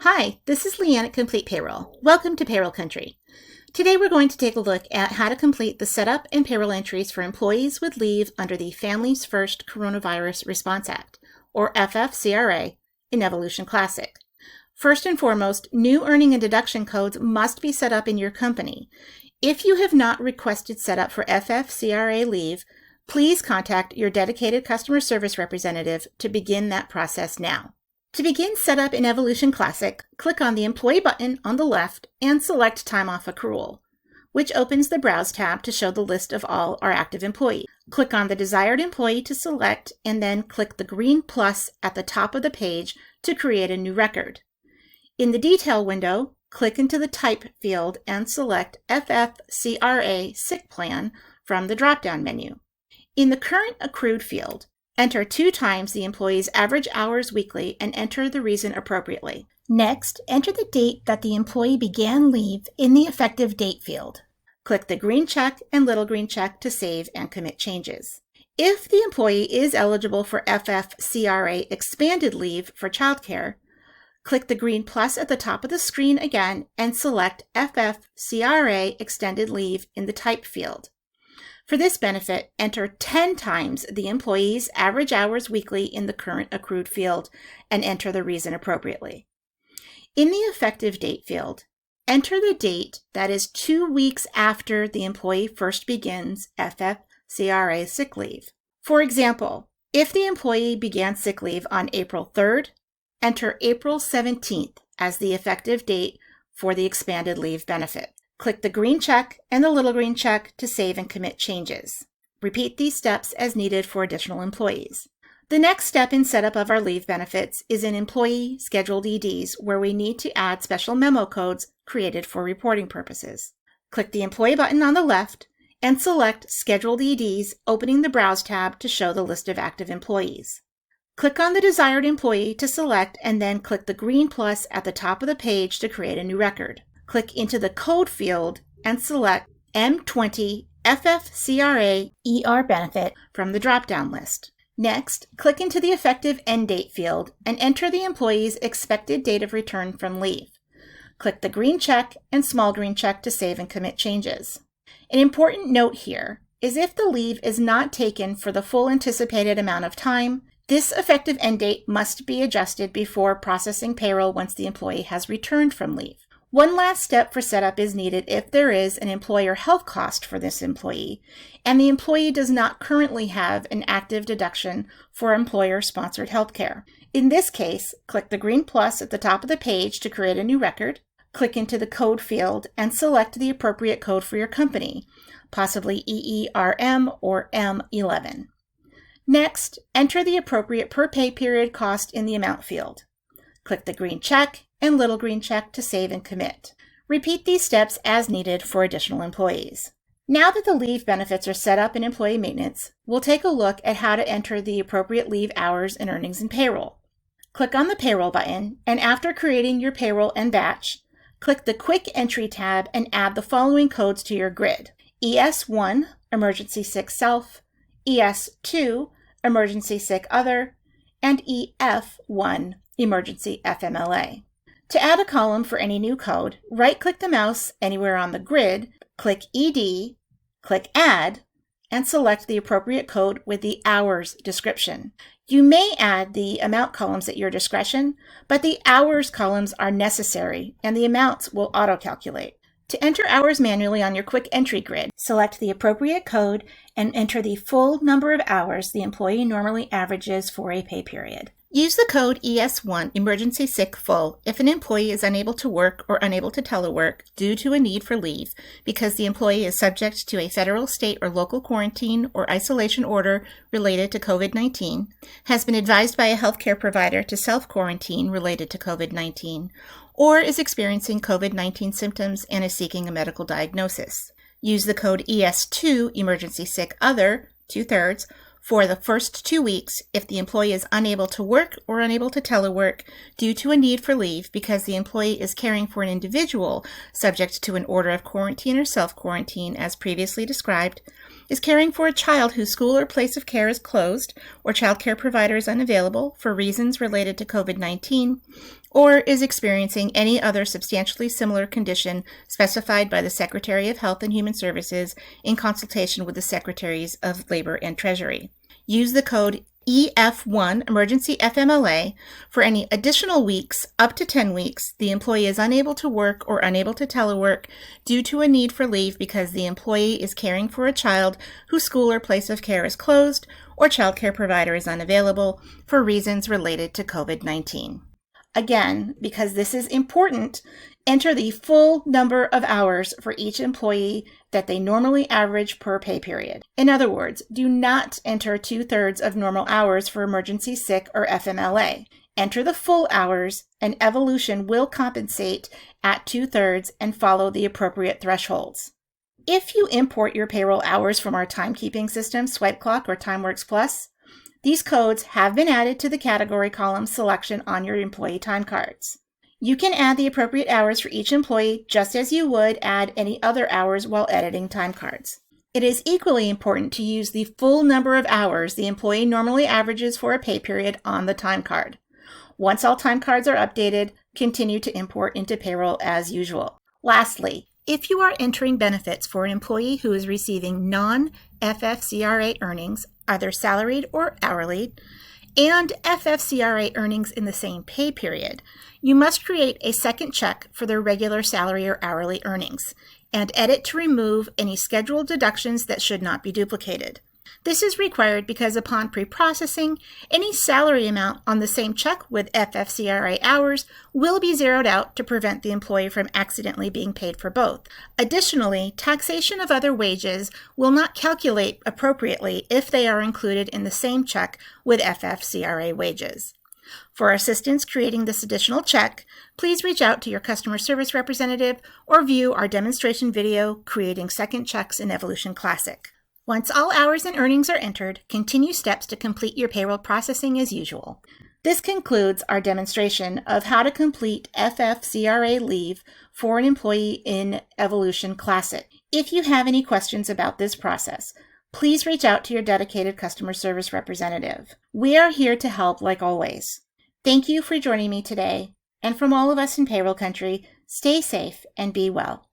Hi, this is Leanne at Complete Payroll. Welcome to Payroll Country. Today we're going to take a look at how to complete the setup and payroll entries for employees with leave under the Families First Coronavirus Response Act, or FFCRA, in Evolution Classic. First and foremost, new earning and deduction codes must be set up in your company. If you have not requested setup for FFCRA leave, please contact your dedicated customer service representative to begin that process now. To begin setup in Evolution Classic, click on the Employee button on the left and select Time Off Accrual, which opens the Browse tab to show the list of all our active employees. Click on the desired employee to select and then click the green plus at the top of the page to create a new record. In the Detail window, click into the Type field and select FFCRA Sick Plan from the drop-down menu. In the Current Accrued field, enter 2 times the employee's average hours weekly and enter the reason appropriately. Next, enter the date that the employee began leave in the Effective Date field. Click the green check and little green check to save and commit changes. If the employee is eligible for FFCRA Expanded Leave for childcare, click the green plus at the top of the screen again and select FFCRA Extended Leave in the Type field. For this benefit, enter 10 times the employee's average hours weekly in the Current Accrued field and enter the reason appropriately. In the Effective Date field, enter the date that is 2 weeks after the employee first begins FFCRA sick leave. For example, if the employee began sick leave on April 3rd, enter April 17th as the effective date for the expanded leave benefit. Click the green check and the little green check to save and commit changes. Repeat these steps as needed for additional employees. The next step in setup of our leave benefits is in Employee Scheduled EDs, where we need to add special memo codes created for reporting purposes. Click the Employee button on the left and select Scheduled EDs, opening the Browse tab to show the list of active employees. Click on the desired employee to select and then click the green plus at the top of the page to create a new record. Click into the Code field and select M20 FFCRA ER benefit from the drop-down list. Next, click into the Effective End Date field and enter the employee's expected date of return from leave. Click the green check and small green check to save and commit changes. An important note here is if the leave is not taken for the full anticipated amount of time, this effective end date must be adjusted before processing payroll once the employee has returned from leave. One last step for setup is needed if there is an employer health cost for this employee, and the employee does not currently have an active deduction for employer-sponsored healthcare. In this case, click the green plus at the top of the page to create a new record, click into the Code field, and select the appropriate code for your company, possibly EERM or M11. Next, enter the appropriate per pay period cost in the Amount field. Click the green check and little green check to save and commit. Repeat these steps as needed for additional employees. Now that the leave benefits are set up in Employee Maintenance, we'll take a look at how to enter the appropriate leave hours and earnings in Payroll. Click on the Payroll button, and after creating your payroll and batch, click the Quick Entry tab and add the following codes to your grid: ES1, Emergency Sick Self, ES2, Emergency Sick Other, and EF1, Emergency FMLA. To add a column for any new code, right-click the mouse anywhere on the grid, click ED, click Add, and select the appropriate code with the hours description. You may add the amount columns at your discretion, but the hours columns are necessary, and the amounts will auto-calculate. To enter hours manually on your quick entry grid, select the appropriate code and enter the full number of hours the employee normally averages for a pay period. Use the code ES1 Emergency Sick Full if an employee is unable to work or unable to telework due to a need for leave because the employee is subject to a federal, state, or local quarantine or isolation order related to COVID-19, has been advised by a healthcare provider to self-quarantine related to COVID-19, or is experiencing COVID-19 symptoms and is seeking a medical diagnosis. Use the code ES2 Emergency Sick Other, 2/3, for the first 2 weeks if the employee is unable to work or unable to telework due to a need for leave because the employee is caring for an individual subject to an order of quarantine or self-quarantine as previously described, is caring for a child whose school or place of care is closed or child care provider is unavailable for reasons related to COVID-19, or is experiencing any other substantially similar condition specified by the Secretary of Health and Human Services in consultation with the Secretaries of Labor and Treasury. Use the code EF1 Emergency FMLA for any additional weeks up to 10 weeks the employee is unable to work or unable to telework due to a need for leave because the employee is caring for a child whose school or place of care is closed or child care provider is unavailable for reasons related to COVID-19. Again, because this is important, enter the full number of hours for each employee that they normally average per pay period. In other words, do not enter 2/3 of normal hours for emergency sick or FMLA. Enter the full hours, and Evolution will compensate at 2/3 and follow the appropriate thresholds. If you import your payroll hours from our timekeeping system, SwipeClock or TimeWorks Plus, these codes have been added to the category column selection on your employee time cards. You can add the appropriate hours for each employee just as you would add any other hours while editing time cards. It is equally important to use the full number of hours the employee normally averages for a pay period on the time card. Once all time cards are updated, continue to import into payroll as usual. Lastly, if you are entering benefits for an employee who is receiving non-FFCRA earnings, either salaried or hourly, and FFCRA earnings in the same pay period, you must create a second check for their regular salary or hourly earnings and edit to remove any scheduled deductions that should not be duplicated. This is required because upon pre-processing, any salary amount on the same check with FFCRA hours will be zeroed out to prevent the employee from accidentally being paid for both. Additionally, taxation of other wages will not calculate appropriately if they are included in the same check with FFCRA wages. For assistance creating this additional check, please reach out to your customer service representative or view our demonstration video, Creating Second Checks in Evolution Classic. Once all hours and earnings are entered, continue steps to complete your payroll processing as usual. This concludes our demonstration of how to complete FFCRA leave for an employee in Evolution Classic. If you have any questions about this process, please reach out to your dedicated customer service representative. We are here to help like always. Thank you for joining me today, and from all of us in Payroll Country, stay safe and be well.